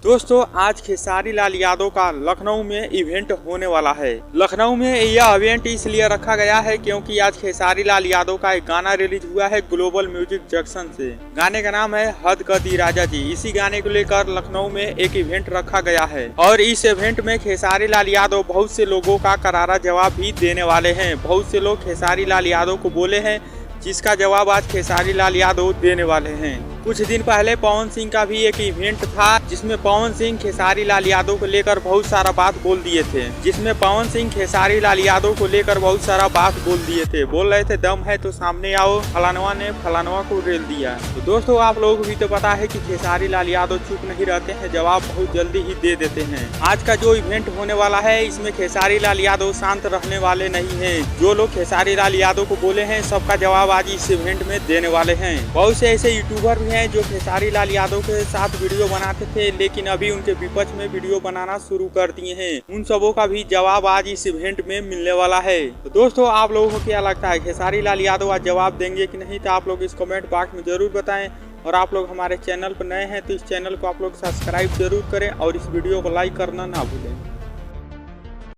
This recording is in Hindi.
दोस्तों आज खेसारी लाल यादव का लखनऊ में इवेंट होने वाला है। लखनऊ में यह इवेंट इसलिए रखा गया है क्योंकि आज खेसारी लाल यादव का एक गाना रिलीज हुआ है ग्लोबल म्यूजिक जंक्शन से। गाने का नाम है हद कर दी राजा जी। इसी गाने को लेकर लखनऊ में एक इवेंट रखा गया है और इस इवेंट में खेसारी लाल यादव बहुत से लोगों का करारा जवाब भी देने वाले हैं। बहुत से लोग खेसारी लाल यादव को बोले हैं जिसका जवाब आज खेसारी लाल यादव देने वाले हैं। कुछ दिन पहले पवन सिंह का भी एक इवेंट था जिसमें पवन सिंह खेसारी लाल यादव को लेकर बहुत सारा बात बोल दिए थे। बोल रहे थे दम है तो सामने आओ, फलानवा ने फलानवा को रेल दिया। तो दोस्तों आप लोगों को भी तो पता है कि खेसारी लाल यादव चुप नहीं रहते हैं, जवाब बहुत जल्दी ही दे देते हैं। आज का जो इवेंट होने वाला है इसमें खेसारी लाल यादव शांत रहने वाले नहीं है। जो लोग खेसारी लाल यादव को बोले हैं सबका जवाब आज इस इवेंट में देने वाले हैं। बहुत से ऐसे यूट्यूबर भी हैं जो खेसारी लाल यादव के साथ वीडियो बनाते थे लेकिन अभी उनके विपक्ष में वीडियो बनाना शुरू कर दिए हैं। उन सबों का भी जवाब आज इस इवेंट में मिलने वाला है। तो दोस्तों आप लोगों को क्या लगता है खेसारी लाल यादव आज जवाब देंगे कि नहीं? तो आप लोग इस कमेंट बॉक्स में जरूर बताएं। और आप लोग हमारे चैनल पर नए हैं तो इस चैनल को आप लोग सब्सक्राइब जरूर करें और इस वीडियो को लाइक करना ना भूलें।